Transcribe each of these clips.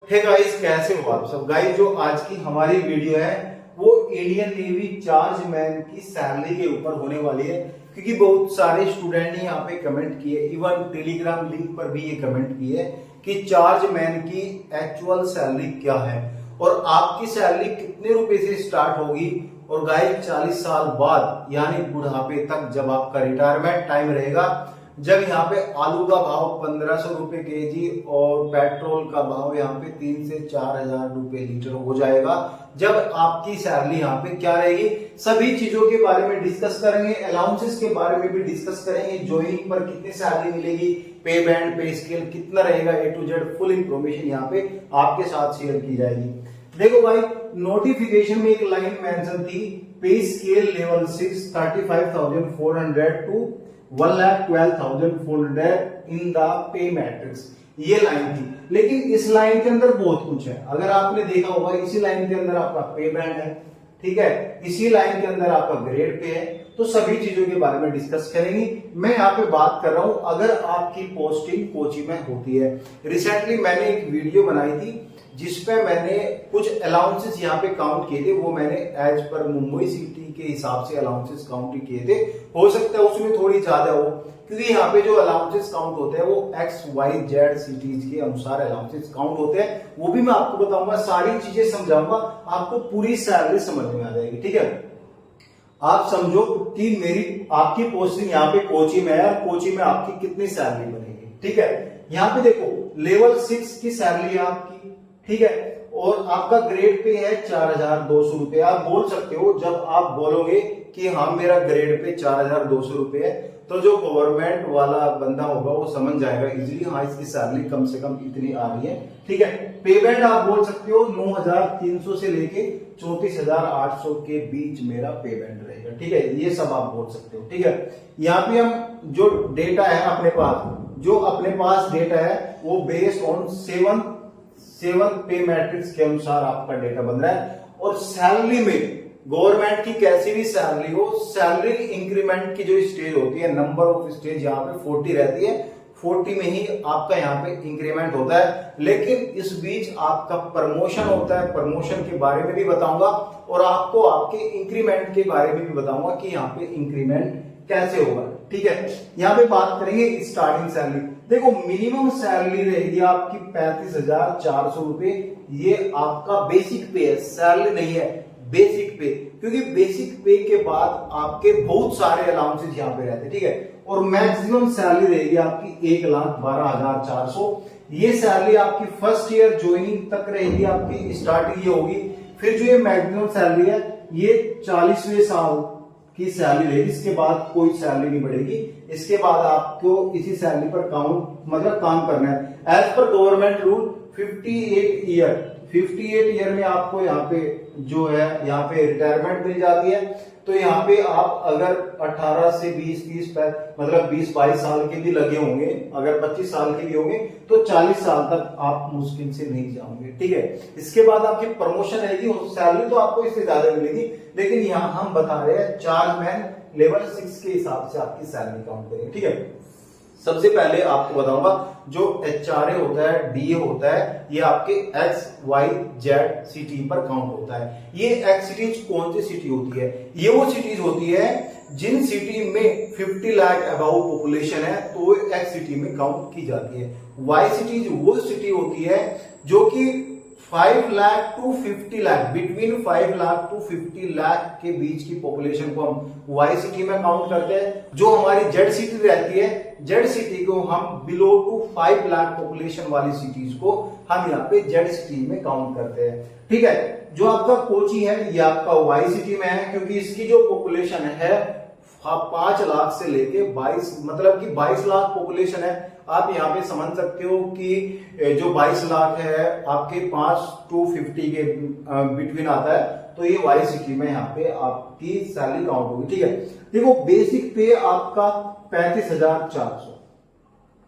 Hey guys, कैसे हो आप सब। गाइस, जो आज की हमारी वीडियो है वो इंडियन नेवी चार्ज मैन की सैलरी के ऊपर होने वाली है, क्योंकि बहुत सारे स्टूडेंट ने यहाँ पे कमेंट किए, इवन टेलीग्राम लिंक पर भी ये कमेंट किए कि चार्ज मैन की एक्चुअल सैलरी क्या है और आपकी सैलरी कितने रुपए से स्टार्ट होगी। और गाइस, 40 साल बाद यानी बुढ़ापे तक जब आपका रिटायरमेंट टाइम रहेगा, जब यहाँ पे आलू का भाव 1500 रुपए केजी और पेट्रोल का भाव यहाँ पे 3 से 4000 रुपए लीटर हो जाएगा, जब आपकी सैलरी यहाँ पे क्या रहेगी, सभी चीजों के बारे में डिस्कस करेंगे। अलाउंसेस के बारे में भी डिस्कस करेंगे, ज्वाइनिंग पर कितनी सैलरी मिलेगी, पे बैंड पे स्केल कितना रहेगा, A to Z full information यहाँ पे आपके साथ शेयर की जाएगी। देखो भाई, नोटिफिकेशन में एक लाइन मेंशन थी, pay scale level 6 35,400 to 1,12,400 in the pay matrix, ये लाइन थी। लेकिन इस लाइन के अंदर बहुत कुछ है। अगर आपने देखा होगा, इसी लाइन के अंदर आपका पे बैंड है, ठीक है, इसी लाइन के अंदर आपका ग्रेड पे है, तो सभी चीजों के बारे में डिस्कस करेंगे। मैं यहाँ पे बात कर रहा हूं अगर आपकी पोस्टिंग कोची में होती है। रिसेंटली मैंने एक वीडियो बनाई थी जिसपे मैंने कुछ अलाउंसेस यहाँ पे काउंट किए थे, वो मैंने एज पर मुंबई सिटी के हिसाब से अलाउंसेस काउंट किए थे। हो सकता है उसमें थोड़ी ज्यादा हो, क्योंकि यहाँ पे जो अलाउंसेस काउंट होते हैं वो XYZ सिटीज के अनुसार अलाउंसेस काउंट होते हैं। वो भी मैं आपको बताऊंगा, सारी चीजें समझाऊंगा, आपको पूरी सैलरी समझ में आ जाएगी। ठीक है, आप समझो कि मेरी आपकी पोस्टिंग यहाँ पे कोची में है, कोची में आपकी कितनी सैलरी बनेगी। ठीक है, यहाँ पे देखो लेवल 6 की सैलरी है आपकी, ठीक है, और आपका ग्रेड पे है 4200 रुपए। आप बोल सकते हो, जब आप बोलोगे कि हाँ मेरा ग्रेड पे 4200 रुपए है, तो जो गवर्नमेंट वाला बंदा होगा वो समझ जाएगा इजीली, हाँ इसकी सैलरी कम से कम इतनी आ रही है। ठीक है, पे बैंड आप बोल सकते हो 9300 से लेके 34,800 के बीच मेरा पे बैंड रहेगा। ठीक है, ये सब आप बोल सकते हो। ठीक है, यहाँ पे हम जो डेटा है अपने पास डेटा है वो बेस्ड ऑन 7 पे मैट्रिक्स के अनुसार आपका डेटा बन रहा है। और सैलरी में गवर्नमेंट की कैसी भी सैलरी हो, सैलरी इंक्रीमेंट की जो स्टेज होती है, नंबर ऑफ स्टेज यहाँ पे 40 रहती है, 40 में ही आपका यहाँ पे इंक्रीमेंट होता है। लेकिन इस बीच आपका प्रमोशन होता है, प्रमोशन के बारे में भी बताऊंगा और आपको आपके इंक्रीमेंट के बारे में भी बताऊंगा कि यहाँ पे इंक्रीमेंट कैसे होगा। ठीक है, यहाँ पे बात करेंगे स्टार्टिंग सैलरी। देखो, मिनिमम सैलरी रहेगी आपकी 35,400 रुपए। ये आपका बेसिक पे है, सैलरी नहीं है, बेसिक पे, क्योंकि बेसिक पे के बाद आपके बहुत सारे अलाउंसेस यहाँ पे रहते हैं। ठीक है, और मैक्सिमम सैलरी रहेगी आपकी 1,12,400। ये सैलरी आपकी फर्स्ट ईयर ज्वाइनिंग तक रहेगी, आपकी स्टार्टिंग ये होगी। फिर जो ये मैक्सिमम सैलरी है ये 40वें साल की सैलरी रहेगी, इसके बाद कोई सैलरी नहीं बढ़ेगी। इसके बाद आपको इसी सैलरी पर काम करना है। As per government rule 58 year में आपको यहाँ पे जो है यहाँ पे रिटायरमेंट मिल जाती है। तो यहाँ पे आप अगर 18 से 20 मतलब 20-22 साल के भी लगे होंगे, अगर 25 साल के भी होंगे, तो 40 साल तक आप मुश्किल से नहीं जाओगे। ठीक है, इसके बाद आपकी प्रमोशन रहेगी, सैलरी तो आपको इससे ज्यादा मिलेगी, लेकिन यहाँ हम बता रहे हैं चार्ज मैन लेवल 6 के हिसाब से आपकी सैलरी काउंट करेंगे। ठीक है, सबसे पहले आपको बताऊंगा जो HRA होता है, DA होता है, ये आपके XYZ सिटी पर काउंट होता है। ये X सिटीज कौन सी सिटी होती है? ये वो सिटीज होती है जिन सिटी में 50 लाख अबाउ पॉपुलेशन है, तो वो X सिटी में काउंट की जाती है। Y सिटीज वो सिटी होती है जो कि 5 lakh to 50 lakh, between 5 lakh to 50 lakh के बीच की पॉपुलेशन को हम वाई सिटी में काउंट करते हैं। जो हमारी जेड सिटी रहती है, जेड सिटी को हम बिलो टू 5 लाख पॉपुलेशन वाली सिटीज को हम यहाँ पे जेड सिटी में काउंट करते हैं। ठीक है, जो आपका कोची है ये आपका वाई सिटी में है, क्योंकि इसकी जो पॉपुलेशन है 5 लाख से लेके 22, मतलब कि 22 लाख पॉपुलेशन है। आप यहाँ पे समझ सकते हो कि जो 22 लाख है आपके 5 to 50 के बिटवीन आता है, तो ये वाई सिटी में यहाँ पे आपकी सैलरी काउंट होगी। ठीक है, देखो बेसिक पे आपका 35,400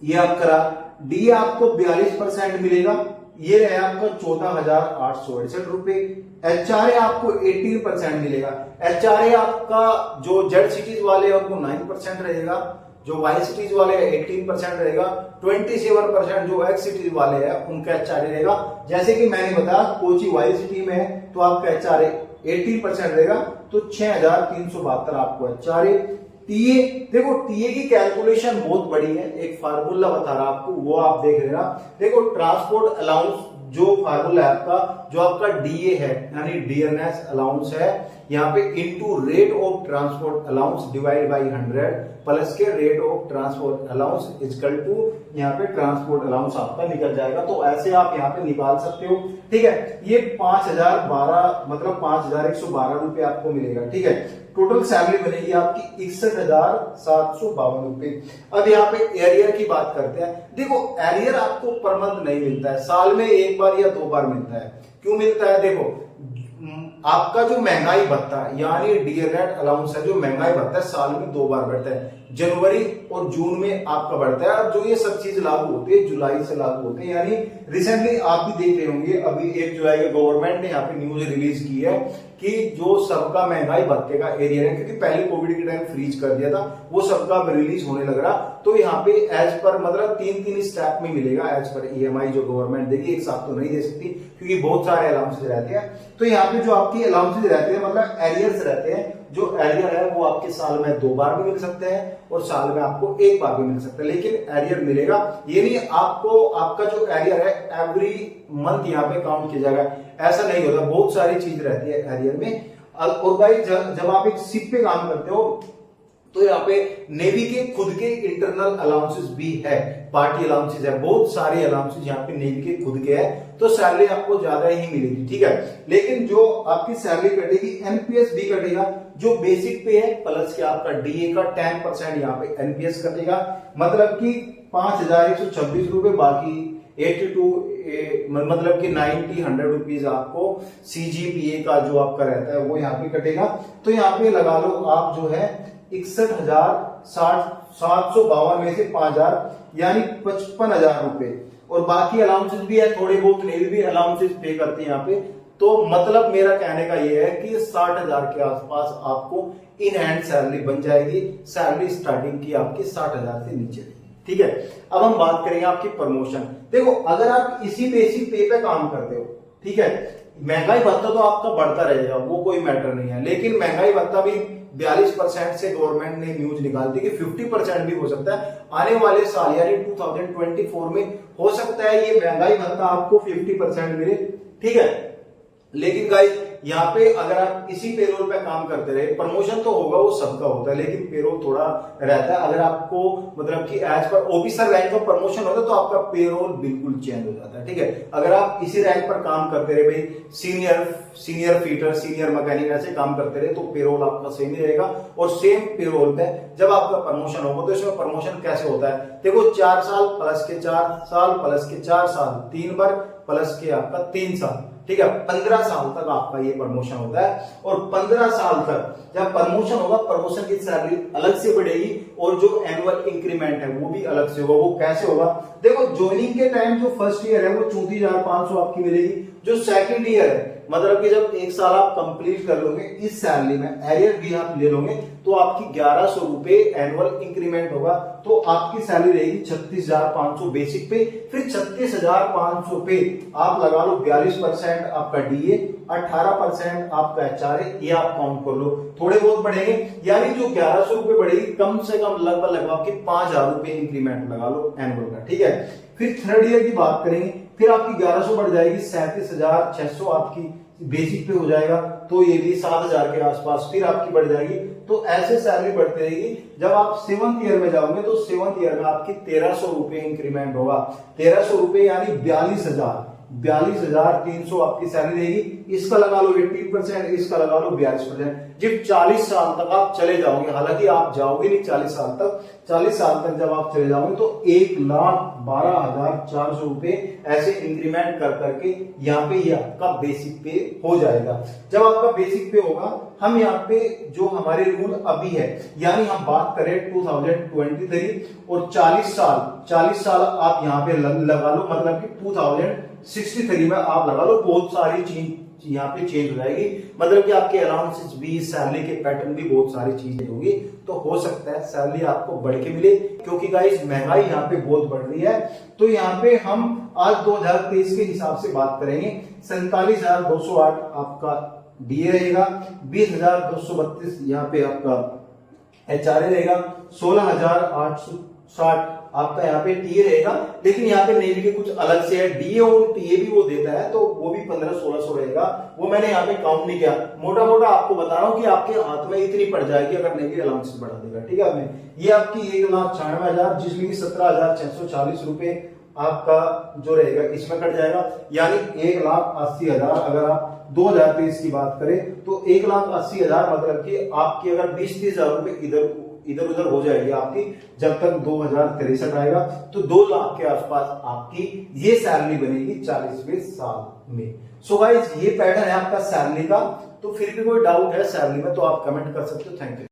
ये आपका, डी आपको 42% मिलेगा, ये रहे आपका 14,868 रुपए। HRA आपको 18% मिलेगा। HRA आपका जो जेड सिटीज वाले आपको 9% रहेगा, जो वाई सिटीज वाले हैं 18% रहेगा, 27% जो एक्स सिटीज वाले हैं उनका एचआरए रहेगा। जैसे कि मैंने बताया कोची वाई सिटी में है तो आपका एचआरए 18% रहेगा, तो 6372 आपको एचआरए। टीए, देखो टीए की कैलकुलेशन बहुत बड़ी है, एक फार्मूला बता रहा आपको, वो आप देख लेना। देखो ट्रांसपोर्ट अलाउंस जो फार्मूला है आपका, जो आपका डीए है यानी डियरनेस अलाउंस है, यहाँ पे into rate of transport allowance divide by 100 plus के rate of transport allowance equal to यहाँ पे ट्रांसपोर्ट अलाउंस आपका निकल जाएगा। तो ऐसे आप यहाँ पे निकाल सकते हो, ठीक है। ये 5012 मतलब 5112 रुपए आपको मिलेगा, ठीक है। टोटल सैलरी बनेगी आपकी 61,752 रुपए। अब यहाँ पे एरियर की बात करते हैं। देखो एरियर आपको पर मंथ नहीं मिलता है, साल में एक बार या 2 बार मिलता है। क्यों मिलता है? देखो आपका जो महंगाई भत्ता यानी डियरनेस अलाउंस है, जो महंगाई भत्ता है साल में 2 बार बढ़ता है, जनवरी और जून में आपका बढ़ता है। और जो ये सब चीज लागू होती है जुलाई से लागू होते हैं, यानी रिसेंटली आप भी देख रहे होंगे अभी 1 जुलाई को गवर्नमेंट ने यहाँ पे न्यूज रिलीज की है कि जो सबका महंगाई भत्ते का एरियर है, क्योंकि पहले कोविड के टाइम फ्रीज कर दिया था, वो सबका रिलीज होने लग रहा। तो यहाँ पे एज पर मतलब 3 स्टेप में मिलेगा एज पर ईएमआई जो गवर्नमेंट देगी, एक साथ तो नहीं दे सकती क्योंकि बहुत सारे अलाउंसेज रहते हैं। तो यहाँ पे जो आपकी अलाउंसेज रहते हैं मतलब एरियर्स रहते हैं, जो एरियर है वो आपके साल में 2 बार भी मिल सकते हैं और साल में आपको 1 बार भी मिल सकता है, लेकिन एरियर मिलेगा। ये नहीं आपको आपका जो एरियर है एवरी मंथ यहाँ पे काउंट किया जाएगा, ऐसा नहीं होता। बहुत सारी चीज रहती है एरियर में। और भाई जब आप एक शिप पे काम करते हो तो यहाँ पे नेवी के खुद के इंटरनल अलाउंसेस भी है, पार्टी अलाउंसेस है, बहुत सारे अलाउंसेस यहाँ पे नेवी के खुद के है, तो सैलरी आपको ज्यादा ही मिलेगी, ठीक है। लेकिन जो आपकी सैलरी कटेगी एनपीएस भी कटेगा, जो बेसिक पे है प्लस के आपका डीए का 10% यहाँ पे एनपीएस कटेगा, मतलब कि 5126 रुपए, बाकी 82 मतलब कि 90-100 रुपीज आपको सीजीपीए का जो आपका रहता है वो यहाँ पे कटेगा। तो यहाँ पे लगा लो आप जो है 61,752 में से 5,000 यानी 55,000 रुपए, और बाकी अलाउंसेस भी है, थोड़े बहुत नेवी भी अलाउंसेस पे करते हैं यहाँ पे। तो मतलब मेरा कहने का ये है कि 60,000 के आसपास आपको इन हैंड सैलरी बन जाएगी। सैलरी स्टार्टिंग की आपकी 60,000 से नीचे, ठीक है। अब हम बात करेंगे आपकी प्रमोशन। देखो अगर आप इसी बेसिक पे काम करते हो, ठीक है, महंगाई भत्ता तो आपका बढ़ता रहेगा, वो कोई मैटर नहीं है, लेकिन महंगाई भत्ता भी 42% से गवर्नमेंट ने न्यूज निकाल दी कि 50% भी हो सकता है आने वाले साल यानी 2024 में हो सकता है ये महंगाई भत्ता आपको 50% मिले, ठीक है। लेकिन गाइस यहाँ पे अगर आप इसी पेरोल पे काम करते रहे, प्रमोशन तो होगा वो सबका होता है, लेकिन पेरोल थोड़ा रहता है। अगर आपको मतलब कि एज पर ऑफिसर रैंक का प्रमोशन होता है तो आपका पेरोल बिल्कुल चेंज हो जाता है, ठीक है। अगर आप इसी रैंक पर काम करते रहे, भाई सीनियर फीटर, सीनियर मैकेनिक ऐसे काम करते रहे, तो पेरोल आपका सेम ही रहेगा। और सेम पेरोल पे जब आपका प्रमोशन होगा तो इसमें प्रमोशन कैसे होता है? देखो 4 साल प्लस के 4 साल प्लस के 4 साल 3 बार प्लस के आपका 3 साल, ठीक है। 15 साल तक आपका ये प्रमोशन होता है, और 15 साल तक जब प्रमोशन होगा प्रमोशन की सैलरी अलग से बढ़ेगी और जो एनुअल इंक्रीमेंट है वो भी अलग से होगा। वो कैसे होगा? देखो ज्वाइनिंग के टाइम जो फर्स्ट ईयर है वो 34,500 आपकी मिलेगी। जो सेकंड ईयर है मतलब कि जब 1 साल आप कंप्लीट कर लोगे इस सैलरी में, एरियर भी आप ले लोगे तो आपकी 1100 रुपए एनुअल इंक्रीमेंट होगा, तो आपकी सैलरी रहेगी 36,500 बेसिक पे। फिर 36,500 पे आप लगा लो 42% आपका डीए, 18% आपका एचआरए, ये आप काउंट कर लो, थोड़े बहुत बढ़ेंगे, यानी जो 1100 रुपए बढ़ेगी कम से कम लगभग आपके 5,000 रुपए इंक्रीमेंट लगा लो एनुअल का, ठीक है। फिर थर्ड ईयर की बात करेंगे, फिर आपकी 1100 बढ़ जाएगी 37,600 आपकी बेसिक पे हो जाएगा, तो ये भी 7,000 के आसपास फिर आपकी बढ़ जाएगी। तो ऐसे सैलरी बढ़ती रहेगी। जब आप 7th ईयर में जाओगे तो 7th ईयर में आपकी 1,300 रुपए इंक्रीमेंट होगा, 1,300 रुपए यानी 42,300 आपकी सैलरी रहेगी। इसका लगा लो 18%, इसका लगा लो 42%। जब 40 साल तक आप चले जाओगे, हालांकि आप जाओगे नहीं 40 साल तक, 40 साल तक जब आप चले जाओगे तो 1,12,400 रुपए ऐसे इंक्रीमेंट कर करके यहाँ पे ये आपका बेसिक पे हो जाएगा। जब आपका बेसिक पे होगा, हम यहाँ पे जो हमारे रूल अभी है, यानी हम बात करें 2023 और 40 साल आप यहाँ पे लगा लो, मतलब कि 2063 में आप लगा लो। बहुत सारी यहाँ पे चेंज हो जाएगी, मतलब कि आपके अलाउंसेस भी, सैलरी के पैटर्न भी, बहुत सारी चीजें होगी। तो हो सकता है सैलरी आपको बढ़ के मिले, क्योंकि गाइस महंगाई यहाँ पे बहुत बढ़ रही है। तो यहाँ पे हम आज 2023 के हिसाब से बात करेंगे। 47,208 आपका डीए रहेगा, 20,232 यहाँ पे आपका एचआरए रहेगा, 16,860 आपका यहाँ पे टीए रहेगा। लेकिन यहाँ पे नेवी के कुछ अलग से है, डीए और टीए भी वो देता है, तो वो भी 1500-1600 रहेगा। वो मैंने यहाँ पे काउंट नहीं किया, मोटा मोटा आपको बता रहा हूँ कि आपके हाथ में इतनी पड़ जाएगी अगर नेवी अलाउंस बढ़ा देगा। ठीक है, ये आपकी 1,96,000, जिसमें की 17,640 रुपए आपका जो रहेगा इसमें कट जाएगा, यानी 1,80,000। अगर आप 2023 की बात करें तो 1,80,000 मतलब कि आपकी अगर 20-30 हजार रुपए इधर उधर हो जाएगी आपकी, जब तक 2063 आएगा तो 2 लाख के आसपास आपकी ये सैलरी बनेगी 40वें साल में। सो गाइस, ये पैटर्न है आपका सैलरी का। तो फिर भी कोई डाउट है सैलरी में तो आप कमेंट कर सकते हो। Thank you.